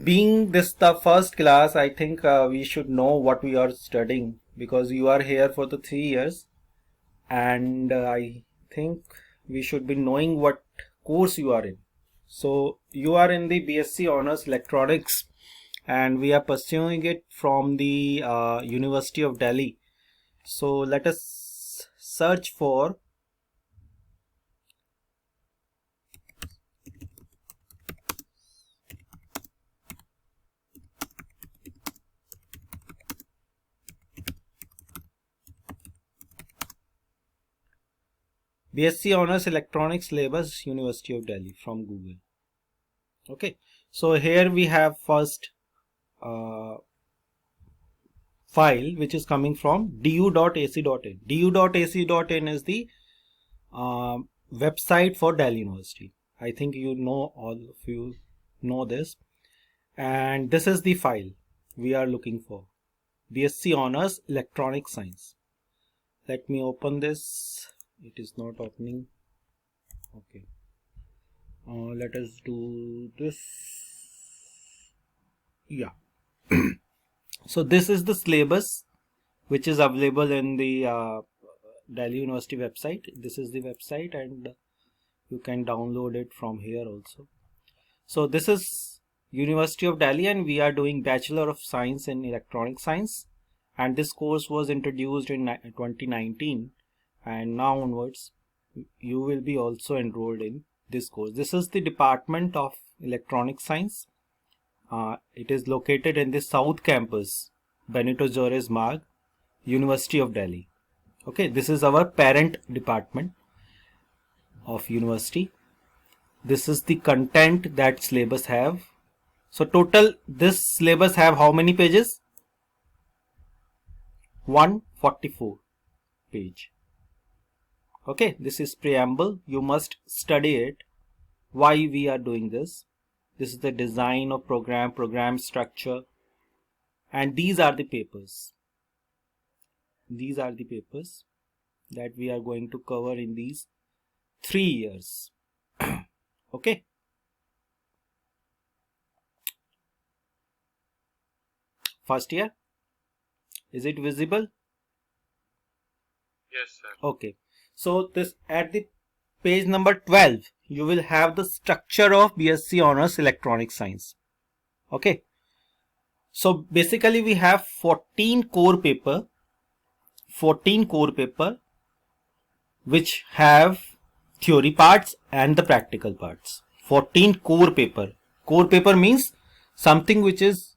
Being this the first class, I think we should know what we are studying because you are here for the 3 years, and I think we should be knowing what course you are in. So you are in the BSc Honors Electronics, and we are pursuing it from the University of Delhi. So let us search for BSc Honors Electronics Syllabus, University of Delhi from Google. Okay, so here we have first uh, file which is coming from du.ac.in. du.ac.in is the website for Delhi University. I think you know, all of you know this, and this is the file we are looking for, BSc Honors Electronic Science. Let me open this. It is not opening. Okay, let us do this. Yeah. So this is the syllabus which is available in the Delhi University website. This is the website, and you can download it from here also. So this is University of Delhi, and we are doing Bachelor of Science in Electronic Science, and this course was introduced in 2019, and now onwards you will be also enrolled in this course. This is the Department of Electronic Science. It is located in the South Campus, Benito Juarez Marg, University of Delhi. Okay, this is our parent department of university. This is the content that syllabus have. So total this syllabus have how many pages? 144 page. Okay, this is preamble. You must study it. Why we are doing this? This is the design of program structure, and these are the papers. These are the papers that we are going to cover in these 3 years. Okay. First year, is it visible? Yes, sir. Okay, so this at the page number 12 you will have the structure of BSc Honors Electronic Science. Okay, so basically we have 14 core paper which have theory parts and the practical parts. 14 core paper means something which is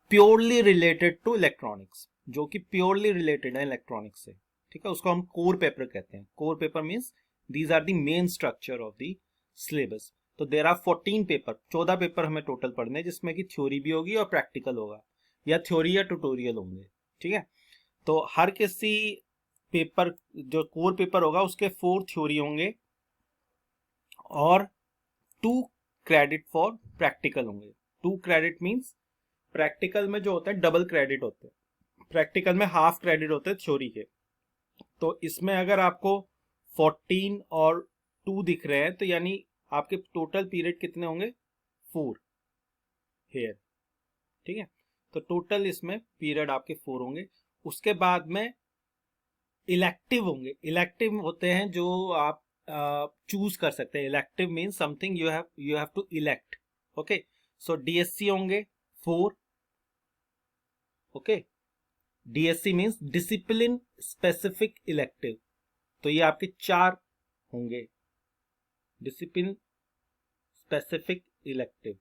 purely related to electronics, जो कि purely related है electronics से. ठीक है, उसको हम core paper कहते हैं. Core paper means these are the main structure of the syllabus. तो देर आर 14 पेपर, 14 पेपर हमें टोटल पढ़ने, जिसमें कि थ्योरी भी होगी और प्रैक्टिकल होगा, या थ्योरी या ट्यूटोरियल होंगे. ठीक है, तो हर किसी पेपर जो कोर पेपर होगा उसके 4 थ्योरी होंगे और 2 क्रेडिट फॉर प्रैक्टिकल होंगे. 2 क्रेडिट मीन्स प्रैक्टिकल में जो होता है डबल क्रेडिट होते हैं, प्रैक्टिकल में हाफ क्रेडिट होते हैं थ्योरी के. तो इसमें अगर आपको 14 और 2 दिख रहे हैं तो यानी आपके टोटल पीरियड कितने होंगे? 4 हेयर. ठीक है, तो टोटल इसमें पीरियड आपके 4 होंगे. उसके बाद में इलेक्टिव होंगे. इलेक्टिव होते हैं जो आप चूज कर सकते हैं. Elective means something you have to elect. Okay, so DSC होंगे 4. Okay, DSC means discipline specific elective, तो ये आपके 4 होंगे, डिसिप्लिन स्पेसिफिक इलेक्टिव.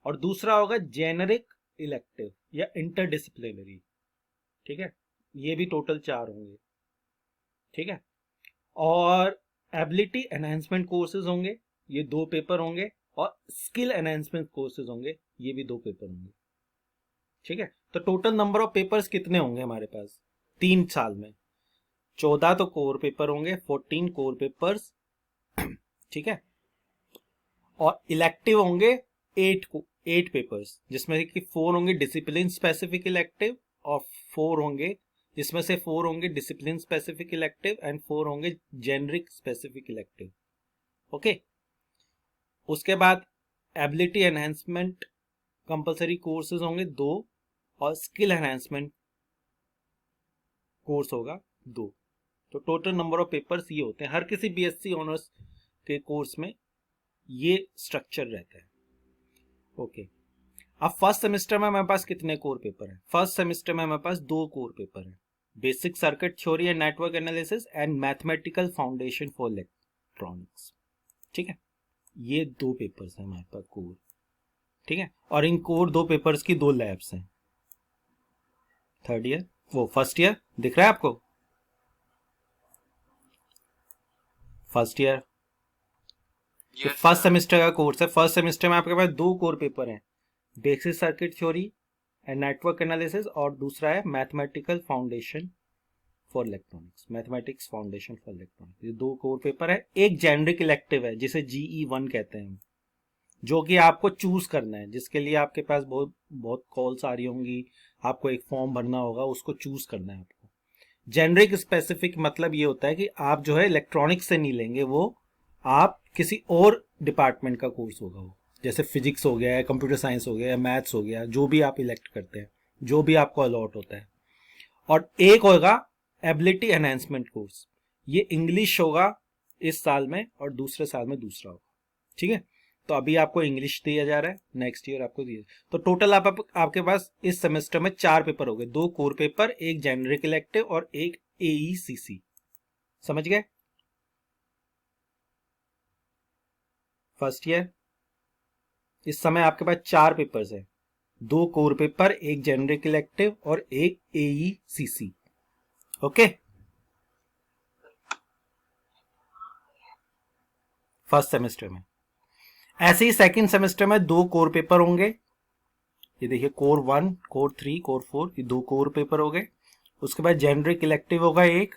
और दूसरा होगा जेनरिक इलेक्टिव या इंटरडिसिप्लिनरी. ठीक है, ये भी टोटल 4 होंगे. ठीक है, और एबिलिटी एनहांसमेंट कोर्सेज होंगे, ये 2 पेपर होंगे. और स्किल एनहांसमेंट कोर्सेज होंगे, ये भी 2 पेपर होंगे. ठीक है, तो टोटल नंबर ऑफ पेपर्स कितने होंगे हमारे पास 3 साल में? 14 तो कोर पेपर होंगे, 14 कोर पेपर्स. ठीक है, और इलेक्टिव होंगे 8 पेपर्स, जिसमें कि 4 होंगे डिसिप्लिन स्पेसिफिक इलेक्टिव और 4 होंगे, जिसमें से 4 होंगे डिसिप्लिन स्पेसिफिक इलेक्टिव एंड 4 होंगे जेनरिक स्पेसिफिक इलेक्टिव. ओके, उसके बाद एबिलिटी एनहांसमेंट कंपलसरी कोर्सेज होंगे 2 और स्किल एनहांसमेंट कोर्स होगा 2। तो टोटल नंबर ऑफ पेपर्स ये होते हैं हर किसी बीएससी ऑनर्स के कोर्स में, ये स्ट्रक्चर रहता है। ओके, अब फर्स्ट सेमेस्टर में हमारे पास कितने कोर पेपर हैं? फर्स्ट सेमेस्टर में हमारे पास 2 कोर पेपर हैं, basic circuit theory and network analysis and mathematical foundation for electronics. ठीक है, ये 2 पेपर्स हैं हमारे पास कोर। ठीक है, और इन कोर 2 पेपर्स की 2 लैब्स हैं। थर्ड ईयर, वो फर्स्ट ईयर दिख रहा है आपको? फर्स्ट ईयर फर्स्ट सेमेस्टर का कोर्स है। फर्स्ट सेमेस्टर में आपके पास 2 कोर पेपर हैं, basic circuit theory and network analysis, और दूसरा है mathematical foundation for electronics, mathematics foundation for electronics. ये 2 कोर पेपर है। एक जेनरिक इलेक्टिव है जिसे GE1 कहते हैं, जो कि आपको चूज करना है, जिसके लिए आपके पास बहुत बहुत कॉल्स आ रही होंगी, आपको एक फॉर्म भरना होगा, उसको चूज करना है आपको। जेनरिक स्पेसिफिक मतलब ये होता है कि आप जो है इलेक्ट्रॉनिक्स से नहीं लेंगे, वो आप किसी और डिपार्टमेंट का कोर्स होगा, वो जैसे फिजिक्स हो गया है, कंप्यूटर साइंस हो गया है, मैथ्स हो गया, जो भी आप इलेक्ट करते हैं, जो भी आपको अलॉट होता है। और एक होगा एबिलिटी एनहांसमेंट कोर्स, ये इंग्लिश होगा इस साल में और दूसरे साल में दूसरा होगा। ठीक है, तो अभी आपको इंग्लिश दिया जा रहा है, नेक्स्ट ईयर आपको दिया। तो टोटल आपके पास इस सेमेस्टर में 4 पेपर हो गए, 2 कोर पेपर, एक जेनरिक इलेक्टिव और एक AECC। समझ गए? फर्स्ट ईयर इस समय आपके पास 4 पेपर्स है, 2 कोर पेपर, एक जेनरिक इलेक्टिव और एक AECC। ओके, फर्स्ट सेमेस्टर में। ऐसे ही सेकंड सेमेस्टर में 2 कोर पेपर होंगे, ये देखिए कोर 1, कोर 3, कोर 4, ये 2 कोर पेपर हो गए। उसके बाद जेनरिक इलेक्टिव होगा एक,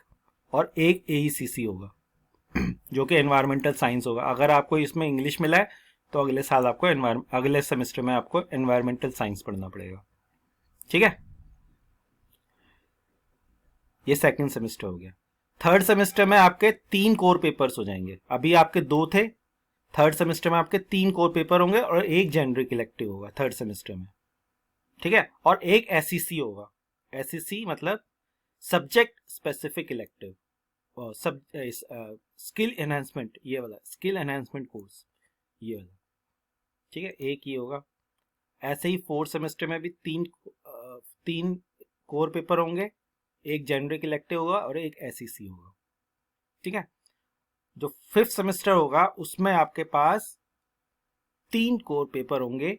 और एक AECC होगा जो कि एनवायरमेंटल साइंस होगा। अगर आपको इसमें इंग्लिश मिला है तो अगले साल आपको अगले सेमेस्टर में आपको एनवायरमेंटल साइंस पढ़ना पड़ेगा। ठीक है, ये सेकंड सेमेस्टर हो गया। थर्ड सेमेस्टर में आपके 3 कोर पेपर्स हो जाएंगे, अभी आपके 2 थे। थर्ड सेमेस्टर में आपके 3 कोर पेपर होंगे और एक जेनरिक इलेक्टिव होगा थर्ड सेमेस्टर में। ठीक है, और एक SEC होगा। SEC मतलब सब्जेक्ट स्पेसिफिक इलेक्टिव और सब स्किल एनहांसमेंट, ये वाला स्किल एनहांसमेंट कोर्स, ये वाला। ठीक है, एक ही होगा। ऐसे ही फोर्थ सेमेस्टर में भी 3 कोर पेपर होंगे, एक जेनरिक इलेक्टिव होगा और एक SEC होगा। ठीक है, जो फिफ्थ सेमेस्टर होगा उसमें आपके पास 3 कोर पेपर होंगे,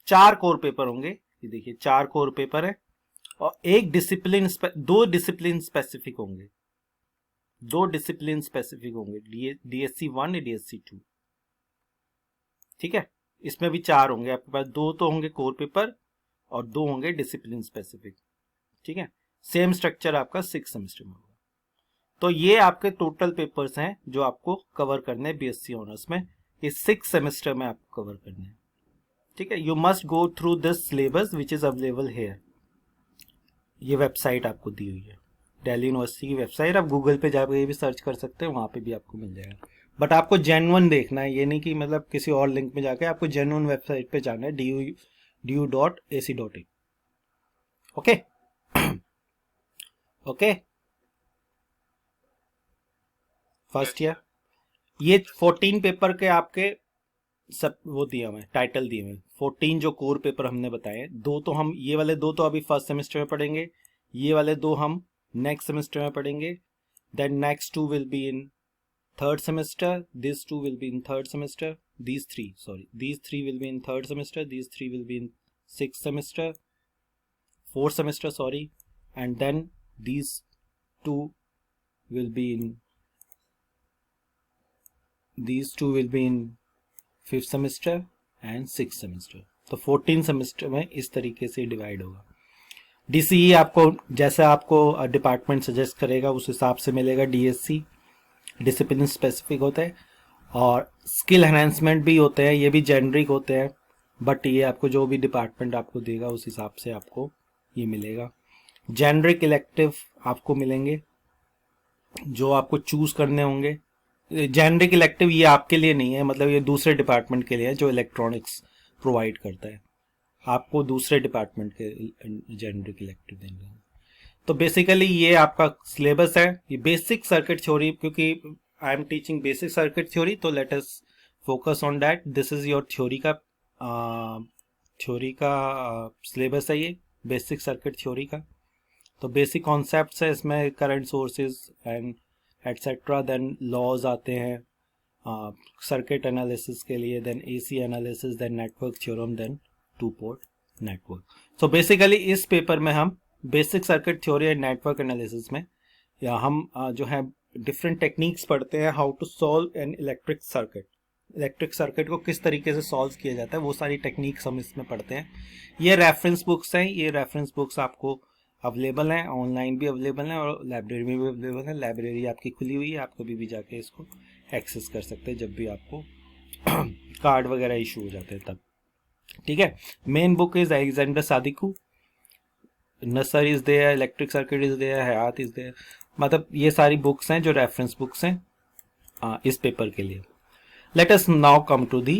4 कोर पेपर होंगे। ये देखिए 4 कोर पेपर है और एक डिसिप्लिन, 2 डिसिप्लिन स्पेसिफिक होंगे, 2 डिसिप्लिन स्पेसिफिक होंगे, DSC1 या DSC2। ठीक है, इसमें भी 4 होंगे आपके पास, 2 तो होंगे कोर पेपर और 2 होंगे डिसिप्लिन स्पेसिफिक। ठीक है, सेम स्ट्रक्चर आपका 6 सेमेस्टर में होगा। तो ये आपके टोटल पेपर्स हैं जो आपको कवर करने हैं BSc ऑनर्स में, ये 6 सेमेस्टर में आपको कवर करने हैं। ठीक है, you must go through this syllabus which is available hair. ये वेबसाइट आपको दी हुई है, दिल्ली यूनिवर्सिटी की वेबसाइट, आप गूगल पे जाकर भी सर्च कर सकते हैं, वहाँ पे भी आपको मिल जाएगा। बट आपको जेन्युइन देखना है, ये नहीं कि मतलब किसी और लिंक में जाके, आपको जेन्युइन वेबसाइट पे जाना है, du.ac.in। Okay okay, first year ये 14 पेपर के आपके सब वो दिया हुआ है, टाइटल दिए हुए 14 जो कोर पेपर हमने बताए। 2 तो हम, ये वाले 2 तो अभी फर्स्ट सेमेस्टर में पढ़ेंगे, ये वाले 2 हम नेक्स्ट सेमेस्टर में पढ़ेंगे। Then next 2 will be in third semester, this 2 will be in third semester, these 3 will be in third semester, these 3 will be in sixth semester, fourth semester, sorry, and then these 2 will be in fifth semester and sixth semester। तो 14 semester में इस तरीके से divide होगा। DCE आपको जैसा आपको department suggest करेगा उस हिसाब से मिलेगा। DSC डिसिप्लिन स्पेसिफिक होता है और स्किल एनहांसमेंट भी होते हैं, ये भी जेनरिक होते हैं, बट ये आपको जो भी डिपार्टमेंट आपको देगा उस हिसाब से आपको ये मिलेगा। जेनरिक इलेक्टिव आपको मिलेंगे जो आपको चूज करने होंगे। जेनरिक इलेक्टिव ये आपके लिए नहीं है, मतलब ये दूसरे डिपार्टमेंट के लिए है जो इलेक्ट्रॉनिक्स प्रोवाइड करता है। आपको दूसरे डिपार्टमेंट के जेनरिक इलेक्टिव देंगे। तो बेसिकली ये आपका सिलेबस है, ये बेसिक सर्किट थ्योरी, क्योंकि I am teaching basic circuit theory, तो let us focus on that. This is your theory का सिलेबस है ये, बेसिक सर्किट थ्योरी का। तो बेसिक कॉन्सेप्ट्स है इसमें, current sources and etcetera, then laws आते हैं सर्किट एनालिसिस के लिए, then AC analysis, then network theorem, then two port network. So basically इस पेपर में हम basic circuit theory and network analysis में या हम जो है डिफरेंट टेक्निक्स पढ़ते हैं, how to solve an electric circuit. Electric circuit को किस तरीके से सॉल्व किया जाता है, वो सारी टेक्निक्स हम इसमें पढ़ते हैं। ये रेफरेंस बुक्स हैं, ये रेफरेंस बुक्स आपको अवेलेबल हैं, ऑनलाइन भी अवेलेबल हैं और लाइब्रेरी में भी अवेलेबल है। लाइब्रेरी आपकी खुली हुई है, आप कभी भी जाके इसको एक्सेस कर सकते हैं जब भी आपको कार्ड वगैरह इशू हो जाते हैं तब। ठीक है, main book is Alexander Sadiku, Nasar is there, electric circuit is there, Hayt is there. मतलब ये सारी बुक्स हैं जो रेफरेंस बुक्स हैं इस पेपर के लिए। Let us now come to the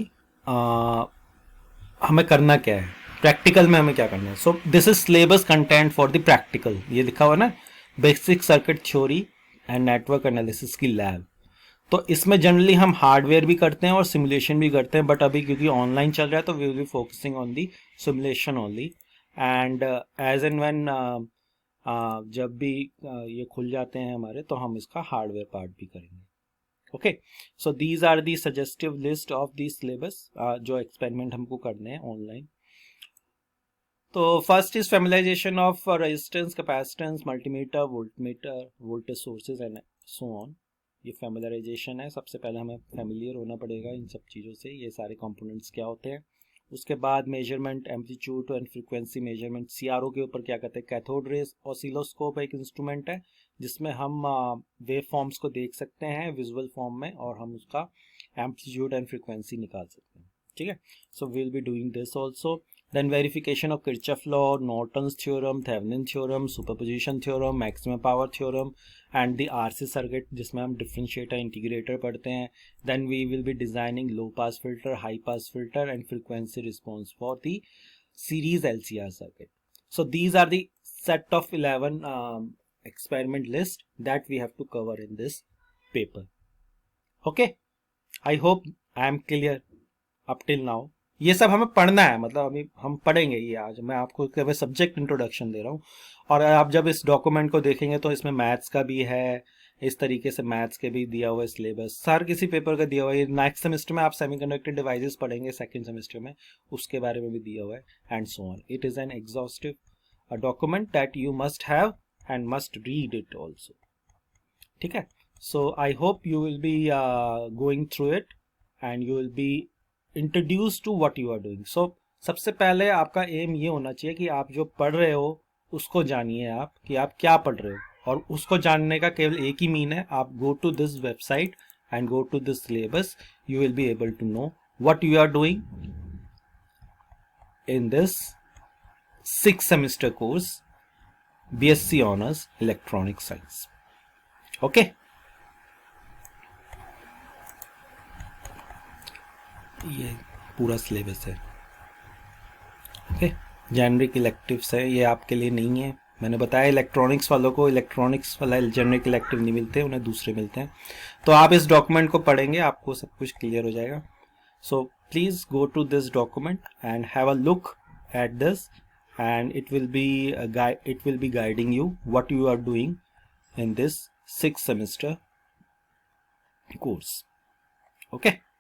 हमें करना क्या है प्रैक्टिकल में, हमें क्या करना है। So this is syllabus content for the practical, ये लिखा हुआ ना, basic circuit theory and network analysis की लैब। तो इसमें जनरली हम हार्डवेयर भी करते हैं और सिमुलेशन भी करते हैं, बट अभी क्योंकि ऑनलाइन चल रहा है तो we will be focusing on the simulation only, and as and when जब भी ये खुल जाते हैं हमारे, तो हम इसका हार्डवेयर पार्ट भी करेंगे। Okay, so these are the suggestive list of the syllabus जो एक्सपेरिमेंट हमको करने हैं ऑनलाइन। तो first is familiarization of resistance, capacitance, multimeter, voltmeter, voltage sources and so on. ये फेमिलराइजेशन है, सबसे पहले हमें फेमिलियर होना पड़ेगा इन सब चीज़ों से, ये सारे कंपोनेंट्स क्या होते हैं। उसके बाद measurement, amplitude and frequency measurement. CRO के ऊपर क्या कहते हैं, कैथोड रेज ऑसिलोस्कोप एक इंस्ट्रूमेंट है जिसमें हम वेव फॉर्म्स को देख सकते हैं विजुअल फॉर्म में, और हम उसका एम्पलीट्यूड एंड फ्रीक्वेंसी निकाल सकते हैं। ठीक है, so we will be doing this also. Then verification of Kirchhoff law, Norton's theorem, Thevenin theorem, superposition theorem, maximum power theorem, and the RC circuit जिसमें हम differentiator, integrator पढ़ते हैं। Then we will be designing low pass filter, high pass filter, and frequency response for the series LCR circuit. So these are the set of 11 experiment list that we have to cover in this paper. Okay, I hope I am clear up till now. ये सब हमें पढ़ना है, मतलब अभी हम पढ़ेंगे ये आज। मैं आपको केवल सब्जेक्ट इंट्रोडक्शन दे रहा हूँ, और आप जब इस डॉक्यूमेंट को देखेंगे तो इसमें मैथ्स का भी है, इस तरीके से मैथ्स के भी दिया हुआ है सिलेबस, हर किसी पेपर का दिया हुआ है। नेक्स्ट सेमेस्टर में आप सेमीकंडक्टर डिवाइसेस पढ़ेंगे, सेकंड सेमेस्टर में उसके बारे में भी दिया हुआ है, and so on. It is an exhaustive document that you must have and must read it also. ठीक है, so I hope you will be going through it and you will be introduce to what you are doing. So सबसे पहले आपका M ये होना चाहिए कि आप जो पढ़ रहे हो उसको जानिए, आप कि आप क्या पढ़ रहे हो, और उसको जानने का केवल एक ही मीन है, आप go to this website and go to this syllabus, you will be able to know what you are doing in this 6 semester course BSc honours electronic science. Okay, ये पूरा सिलेबस है। ओके, जेनरिक इलेक्टिव्स है, ये आपके लिए नहीं है। मैंने बताया इलेक्ट्रॉनिक्स वालों को इलेक्ट्रॉनिक्स वाला जेनरिक इलेक्टिव नहीं मिलते, उन्हें दूसरे मिलते हैं। तो आप इस डॉक्यूमेंट को पढ़ेंगे, आपको सब कुछ क्लियर हो जाएगा। So please go to this document and have a look at this, and it will be guiding you what you are doing in this 6 semester course. Okay.